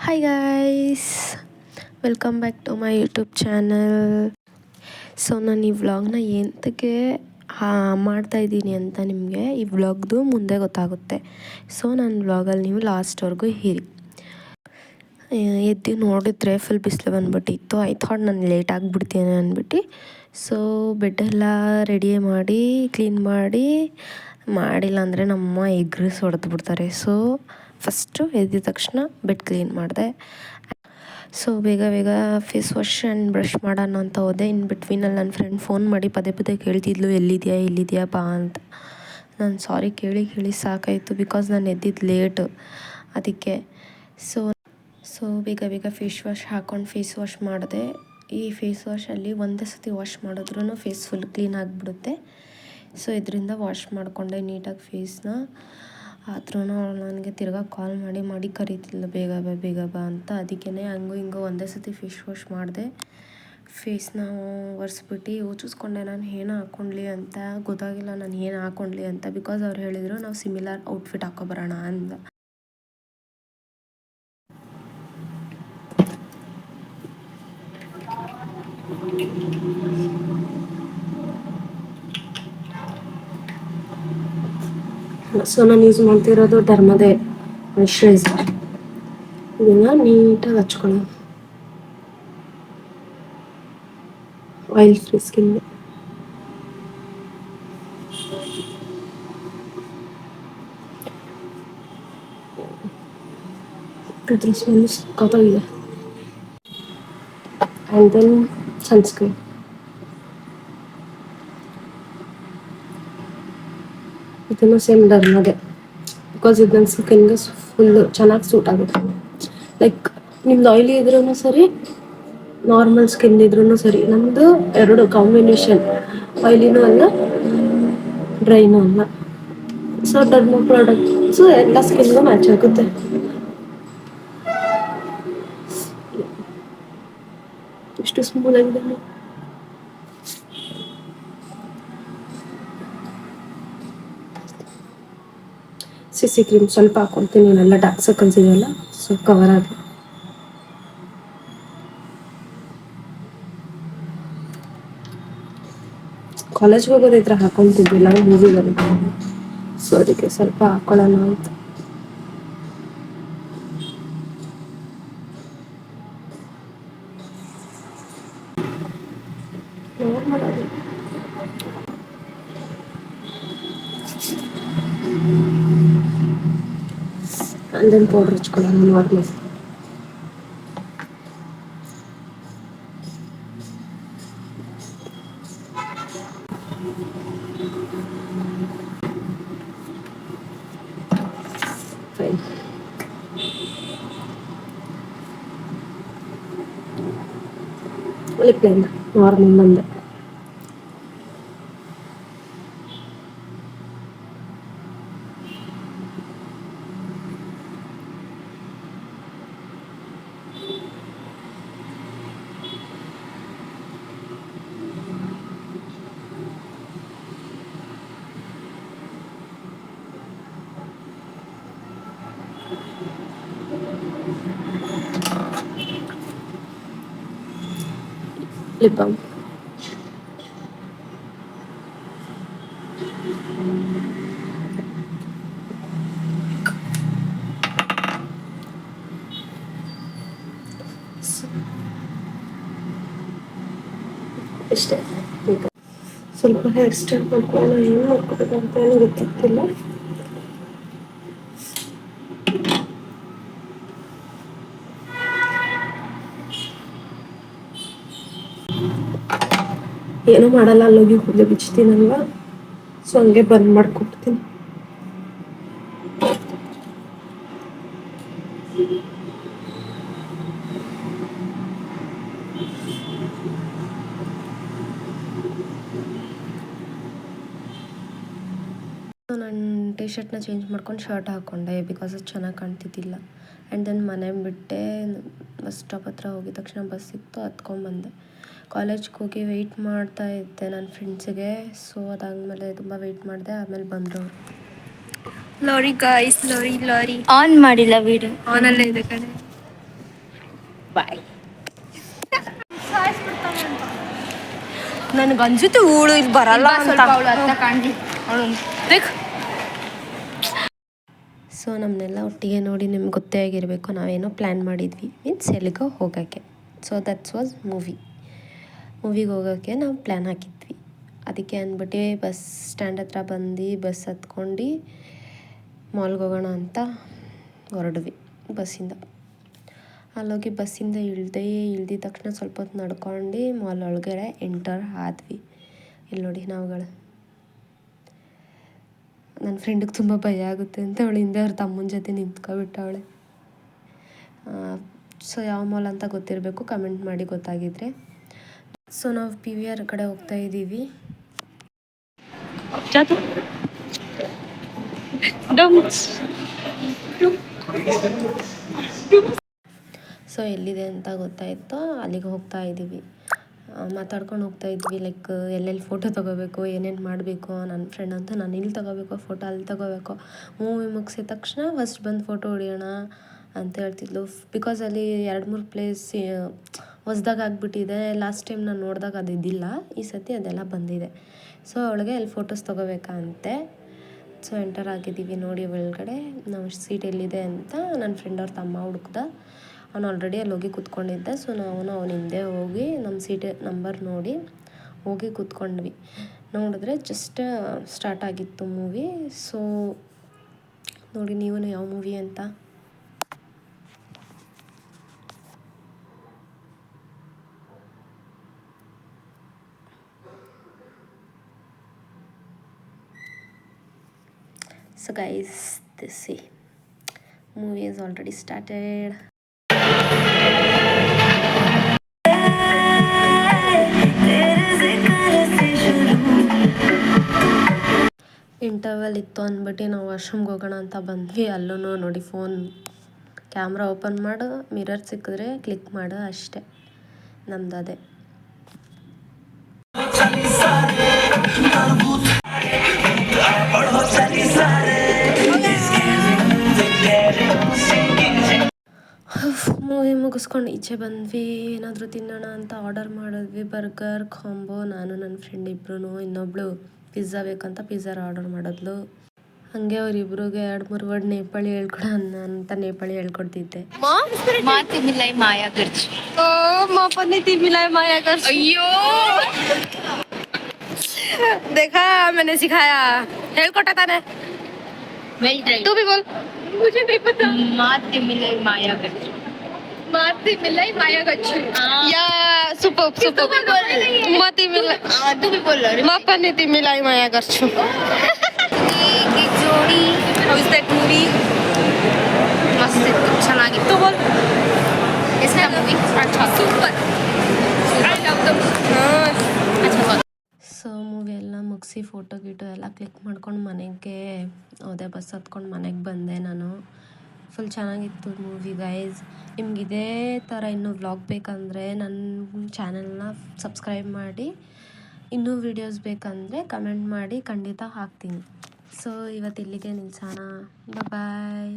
Hi guys, welcome back to my YouTube channel. So ನಾನು ಈ ವ್ಲಾಗ್ನ ಎಂತಕ್ಕೆ ಮಾಡ್ತಾಯಿದ್ದೀನಿ ಅಂತ ನಿಮಗೆ ಈ ವ್ಲಾಗ್ದು ಮುಂದೆ ಗೊತ್ತಾಗುತ್ತೆ. ಸೊ ನನ್ನ ವ್ಲಾಗಲ್ಲಿ ನೀವು ಲಾಸ್ಟ್ವರೆಗೂ ಇರಿ. ಎದ್ದು ನೋಡಿದ್ರೆ ಫುಲ್ ಬಿಸಿಲು ಬಂದ್ಬಿಟ್ಟಿತ್ತು. ಐ ಥಾಟ್ ನಾನು ಲೇಟ್ ಆಗಿಬಿಡ್ತೀನಿ ಅಂದ್ಬಿಟ್ಟು ಸೊ ಬೆಡ್ಡೆಲ್ಲ ರೆಡಿ ಮಾಡಿ ಕ್ಲೀನ್ ಮಾಡಿಲ್ಲ ಅಂದರೆ ನಮ್ಮಮ್ಮ ಎಗ್ರಿಸ್ ಹೊಡೆದು ಬಿಡ್ತಾರೆ. ಸೊ ಫಸ್ಟು ಎದ್ದ ತಕ್ಷಣ ಬೆಡ್ ಕ್ಲೀನ್ ಮಾಡಿದೆ. ಸೊ ಬೇಗ ಫೇಸ್ ವಾಶ್ ಆ್ಯಂಡ್ ಬ್ರಷ್ ಮಾಡೋಣ ಅಂತ ಹೋದೆ. ಇನ್ ಬಿಟ್ವೀನಲ್ಲಿ ನನ್ನ ಫ್ರೆಂಡ್ ಫೋನ್ ಮಾಡಿ ಪದೇ ಕೇಳ್ತಿದ್ಲು, ಎಲ್ಲಿದೆಯಾ ಬಾ ಅಂತ. ನಾನು ಸಾರಿ ಕೇಳಿ ಸಾಕಾಯಿತು, ಬಿಕಾಸ್ ನಾನು ಎದ್ದಿದ್ದು ಲೇಟು ಅದಕ್ಕೆ. ಸೊ ಬೇಗ ಫೇಸ್ ವಾಶ್ ಹಾಕ್ಕೊಂಡು ಫೇಸ್ ವಾಶ್ ಮಾಡಿದೆ. ಈ ಫೇಸ್ ವಾಶಲ್ಲಿ ಒಂದೇ ಸತಿ ವಾಶ್ ಮಾಡಿದ್ರೂ ಫೇಸ್ ಫುಲ್ ಕ್ಲೀನ್ ಆಗಿಬಿಡುತ್ತೆ. ಸೊ ಇದರಿಂದ ವಾಶ್ ಮಾಡಿಕೊಂಡೆ ನೀಟಾಗಿ ಫೇಸ್ನ. ಆದ್ರೂ ಅವಳು ನನಗೆ ತಿರ್ಗಾ ಕಾಲ್ ಮಾಡಿ ಕರೀತಿಲ್ಲ ಬೇಗ ಬಾ ಅಂತ. ಅದಕ್ಕೇ ಹಂಗೂ ಹಿಂಗೋ ಒಂದೇ ಸತಿ ಫೇಸ್ ವಾಶ್ ಮಾಡಿದೆ. ಫೇಸ್ನ ಒರೆಸ್ಬಿಟ್ಟು ಯೋಚಿಸ್ಕೊಂಡೆ ನಾನು ಏನು ಹಾಕ್ಕೊಂಡ್ಲಿ ಅಂತ. ಗೊತ್ತಾಗಿಲ್ಲ ನಾನು ಏನು ಹಾಕ್ಕೊಂಡ್ಲಿ ಅಂತ, ಬಿಕಾಸ್ ಅವ್ರು ಹೇಳಿದರು ನಾವು ಸಿಮಿಲರ್ ಔಟ್ಫಿಟ್ ಹಾಕೊಬರೋಣ ಅಂದ. ಸೊ ನಾನು ಯೂಸ್ ಮಾಡ್ತಿರೋದು ಡರ್ಮದೆ ಮಾಯ್ಶ್ಚರೈಸರ್. ಇದನ್ನು ನೀಟಾಗಿ ಹಚ್ಕೊಳ್ಳೋಣ. Oil free skin. ಇದ್ರ ಸ್ಮೆಲ್ ಸಖತ್ತಾಗಿದೆ. And then sunscreen. ಇದನ್ನು ಸೇಮ್ ಡರ್ಮದೆ, ಬಿಕಾಸ್ ಇದು ನನ್ನ ಸ್ಕಿನ್ಗೆ ಫುಲ್ಲು ಚೆನ್ನಾಗಿ ಸೂಟ್ ಆಗುತ್ತೆ. ಲೈಕ್ ನಿಮ್ದು ಆಯಿಲಿ ಇದ್ರೂ ಸರಿ, ನಾರ್ಮಲ್ ಸ್ಕಿನ್ ಇದ್ರೂ ಸರಿ. ನಮ್ಮದು ಎರಡು ಕಾಂಬಿನೇಷನ್, ಆಯಿಲಿನೂ ಅಲ್ಲ ಡ್ರೈನೂ ಅಲ್ಲ. ಸೊ ಡರ್ಮ ಪ್ರಾಡಕ್ಟ್ಸು ಎಲ್ಲ ಸ್ಕಿನ್ಗೂ ಮ್ಯಾಚ್ ಆಗುತ್ತೆ. ಎಷ್ಟು ಸ್ಮೂತ್ ಆಗಿದೆ. ಸಿಸಿ ಕ್ರೀಮ್ ಸ್ವಲ್ಪ ಹಾಕ್ಕೊಳ್ತೀನಿ, ಎಲ್ಲ ಡಾರ್ಕ್ ಸರ್ಕಲ್ಸ್ ಇದೆಯಲ್ಲ ಸೊ ಕವರ್ ಆಗಿ. ಕಾಲೇಜ್ಗೆ ಹೋಗೋದಿದ್ರೆ ಹಾಕೊತಿದ್ದಿಲ್ಲ, ಮೂವಿ ಬರುತ್ತೆ. ಸೊ ಅದಕ್ಕೆ ಸ್ವಲ್ಪ ಹಾಕೊಳ್ಳೋಣ ಅಂತ. ನಾರ್ಮಲ್ ಆಗಿ ಅಂದನ್ ಪೌಡರ್ ಹಚ್ಕೊಳ್ಳೋಣ normal. Fine. Lip liner normal ಬಂದೆ. Lip balm. ಇಷ್ಟೇ. ಸ್ವಲ್ಪ ಹೇರ್ ಸ್ಟೈಲ್ ಮಾಡ್ಕೊಳ್ಳೋಣ. ಏನು ಮಾಡ್ಕೋಬೇಕು ಅಂತ ಏನು ಗೊತ್ತಿಲ್ಲ. ಏನೂ ಮಾಡಲ್ಲ, ಅಲ್ಲೋಗಿ ಕೂದಲು ಬಿಚ್ತೀನಲ್ವ, ಸೊ ಹಂಗೆ ಬಂದ್ ಮಾಡ್ಕೊಡ್ತೀನಿ. ನಾನು ಟಿ ಶರ್ಟ್ನ ಚೇಂಜ್ ಮಾಡ್ಕೊಂಡು ಶರ್ಟ್ ಹಾಕ್ಕೊಂಡೆ, ಬಿಕಾಸ್ ಅದು ಚೆನ್ನಾಗಿ ಕಾಣ್ತಿದ್ದಿಲ್ಲ. ಆ್ಯಂಡ್ ದೆನ್ ಮನೆ ಬಿಟ್ಟೆ. ಬಸ್ ಸ್ಟಾಪ್ ಹತ್ರ ಹೋಗಿದ ತಕ್ಷಣ ಬಸ್ ಸಿಕ್ತು, ಹತ್ಕೊಂಡ್ಬಂದೆ. ಕಾಲೇಜ್ಗೆ ಹೋಗಿ ವೆಯ್ಟ್ ಮಾಡ್ತಾ ಇದ್ದೆ ನನ್ನ ಫ್ರೆಂಡ್ಸಿಗೆ. ಸೊ ಅದಾದಮೇಲೆ ತುಂಬ ವೆಯ್ಟ್ ಮಾಡಿದೆ. ಆಮೇಲೆ ಬಂದರು. ಲಾರಿ ಗಾಯ್ಸ್, ಲಾರಿ ಆನ್ ಮಾಡಿಲ್ಲ, ವೀಡಿಯೋ ಆನಲ್ಲೇ ಇದೆ ಕಡೆ. ಬಾಯ್. ನನಗೆ ಅನ್ಸುತ್ತೆ ಇವಳು ಇಲ್ಲಿ ಬರಲ್ಲ ಅಂತ. ಸೊ ನಮ್ಮನ್ನೆಲ್ಲ ಒಟ್ಟಿಗೆ ನೋಡಿ ನಿಮ್ಗೆ ಗೊತ್ತೇ ಆಗಿರಬೇಕು, ನಾವೇನೋ ಪ್ಲ್ಯಾನ್ ಮಾಡಿದ್ವಿ, ಮೀನ್ಸ್ ಎಲ್ಲಿಗೋ ಹೋಗೋಕ್ಕೆ. ಸೊ ದಟ್ಸ್ ವಾಸ್ ಮೂವಿಗೆ ಹೋಗೋಕ್ಕೆ ನಾವು ಪ್ಲ್ಯಾನ್ ಹಾಕಿದ್ವಿ. ಅದಕ್ಕೆ ಅಂದ್ಬಿಟ್ಟು ಬಸ್ ಸ್ಟ್ಯಾಂಡ್ ಹತ್ರ ಬಂದು ಬಸ್ ಹತ್ಕೊಂಡು ಮಾಲ್ಗೆ ಹೋಗೋಣ ಅಂತ ಹೊರಡ್ವಿ ಬಸ್ಸಿಂದ. ಅಲ್ಲೋಗಿ ಬಸ್ಸಿಂದ ಇಳ್ದಿದ ತಕ್ಷಣ ಸ್ವಲ್ಪ ಹೊತ್ತು ನಡ್ಕೊಂಡು ಮಾಲ್ ಒಳಗಡೆ ಎಂಟರ್ ಆದ್ವಿ. ಇಲ್ಲಿ ನೋಡಿ ನಾವುಗಳು. ನನ್ನ ಫ್ರೆಂಡಿಗೆ ತುಂಬ ಭಯ ಆಗುತ್ತೆ ಅಂತ ಅವಳು ಹಿಂದೆ ಅವ್ರ ತಮ್ಮನ ಜೊತೆ ನಿಂತ್ಕೊಬಿಟ್ಟವಳೆ. ಸೊ ಯಾವ ಮಾಲ್ ಅಂತ ಗೊತ್ತಿರಬೇಕು, ಕಮೆಂಟ್ ಮಾಡಿ ಗೊತ್ತಾಗಿದ್ರೆ. ಸೊ ನಾವು PVR ಕಡೆ ಹೋಗ್ತಾ ಇದ್ದೀವಿ. ಸೊ ಎಲ್ಲಿದೆ ಅಂತ ಗೊತ್ತಾಯಿತು, ಅಲ್ಲಿಗೆ ಹೋಗ್ತಾ ಇದ್ದೀವಿ. ಮಾತಾಡ್ಕೊಂಡು ಹೋಗ್ತಾ ಇದ್ವಿ, ಲೈಕ್ ಎಲ್ಲೆಲ್ಲಿ ಫೋಟೋ ತೊಗೋಬೇಕು, ಏನೇನು ಮಾಡಬೇಕು. ನನ್ನ ಫ್ರೆಂಡ್ ಅಂತೂ ನಾನು ಇಲ್ಲಿ ತೊಗೋಬೇಕು ಫೋಟೋ, ಅಲ್ಲಿ ತೊಗೋಬೇಕು. ಮೂವಿ ಮುಗಿಸಿದ ತಕ್ಷಣ ಫಸ್ಟ್ ಬಂದು ಫೋಟೋ ಹೊಡಿಯೋಣ ಅಂತ ಹೇಳ್ತಿದ್ಲು. ಬಿಕಾಸ್ ಅಲ್ಲಿ 2-3 ಪ್ಲೇಸ್ ಹೊಸ್ದಾಗಿ ಆಗಿಬಿಟ್ಟಿದೆ. ಲಾಸ್ಟ್ ಟೈಮ್ ನಾನು ನೋಡಿದಾಗ ಅದು ಇದ್ದಿಲ್ಲ, ಈ ಸತಿ ಅದೆಲ್ಲ ಬಂದಿದೆ. ಸೊ ಅವಳಿಗೆ ಅಲ್ಲಿ ಫೋಟೋಸ್ ತೊಗೋಬೇಕಾ ಅಂತೆ. ಸೊ ಎಂಟರ್ ಆಗಿದ್ದೀವಿ ನೋಡಿ ಒಳಗಡೆ. ನಾವು ಸೀಟ್ ಎಲ್ಲಿದೆ ಅಂತ ನನ್ನ ಫ್ರೆಂಡ್ ಅವ್ರ ತಮ್ಮ ಹುಡುಕ್ದ. ಅವನು ಆಲ್ರೆಡಿ ಅಲ್ಲಿ ಹೋಗಿ ಕೂತ್ಕೊಂಡಿದ್ದೆ. ಸೊ ಅವನ ಹಿಂದೆ ಹೋಗಿ ನಮ್ಮ ಸೀಟ್ ನಂಬರ್ ನೋಡಿ ಹೋಗಿ ಕೂತ್ಕೊಂಡ್ವಿ. ನೋಡಿದ್ರೆ ಜಸ್ಟ್ ಸ್ಟಾರ್ಟ್ ಆಗಿತ್ತು ಮೂವಿ. ಸೊ ನೋಡಿ ನೀವು ಯಾವ ಮೂವಿ ಅಂತ. So guys, this movie is already started. Interval ಇತ್ತು ಅಂದ್ಬಿಟ್ಟು ನಾವು ವಾಶ್ರೂಮ್ಗೆ ಹೋಗೋಣ ಅಂತ ಬಂದ್ವಿ. ಅಲ್ಲೂ ನೋಡಿ ಫೋನ್ ಕ್ಯಾಮ್ರಾ ಓಪನ್ ಮಾಡು, ಮಿರರ್ ಸಿಕ್ಕಿದ್ರೆ ಕ್ಲಿಕ್ ಮಾಡು, ಅಷ್ಟೇ ನಮ್ದು ಅದೇ. ಮೂವಿ ಮುಗಿಸ್ಕೊಂಡು ಈಚೆ ಬಂದ್ವಿ. ಏನಾದರೂ ತಿನ್ನೋಣ ಅಂತ ಆರ್ಡರ್ ಮಾಡಿದ್ವಿ. Burger combo. ನಾನು ನನ್ನ ಫ್ರೆಂಡ್ ಇಬ್ಬರೂ, ಇನ್ನೊಬ್ಳು ಪಿಜ್ಜಾ ಬೇಕಂತ ಪಿಜ್ಜಾ ಆರ್ಡರ್ ಮಾಡಿದ್ಲು. ಹಾಗೆ ಅವರಿಬ್ರಿಗೆ 2-3 ವರ್ಡ್ ನೇಪಾಳಿ ಹೇಳ್ಕೊಡ ಅಂತ ನೇಪಾಳಿ ಹೇಳ್ಕೊಡ್ತಿದ್ದೆ. ಅಯ್ಯೋ देखा मैंने सिखाया, ಹೇಳ್ಕೊಟ್ಟ ತಾನೆ. तू भी बोल. मुझे नहीं पता. माती मिलाई माया गच्छु. माती मिलाई माया गच्छु. या सुपर माती मिलाई. तू भी बोल. मापनीति मिलाई माया गच्छु. की जोड़ी. How is that movie? मस्त इತ್ತು, ಚೆನ್ನಾಗಿತ್ತು. बोल. कैसा मूवी? अच्छा super. I love the movie. अच्छा बोल. ಸೊ ಮೂವಿ ಎಲ್ಲ ಮುಗಿಸಿ ಫೋಟೋ ಗೀಟೋ ಎಲ್ಲ ಕ್ಲಿಕ್ ಮಾಡ್ಕೊಂಡು ಮನೆಗೆ ಹೋದೆ. ಬಸ್ ಹತ್ಕೊಂಡು ಮನೆಗೆ ಬಂದೆ ನಾನು. ಫುಲ್ ಚೆನ್ನಾಗಿತ್ತು ಮೂವಿ ಗೈಸ್. ನಿಮ್ಗೆ ಇದೇ ಥರ ಇನ್ನೂ ವ್ಲಾಗ್ ಬೇಕಂದರೆ ನನ್ನ ಚಾನಲ್ನ ಸಬ್ಸ್ಕ್ರೈಬ್ ಮಾಡಿ. ಇನ್ನೂ ವೀಡಿಯೋಸ್ ಬೇಕಂದರೆ ಕಮೆಂಟ್ ಮಾಡಿ, ಖಂಡಿತ ಹಾಕ್ತೀನಿ. ಸೊ ಇವತ್ತು ಇಲ್ಲಿಗೆ ನಿಲ್ಸೋಣ. ಬಾಯ್.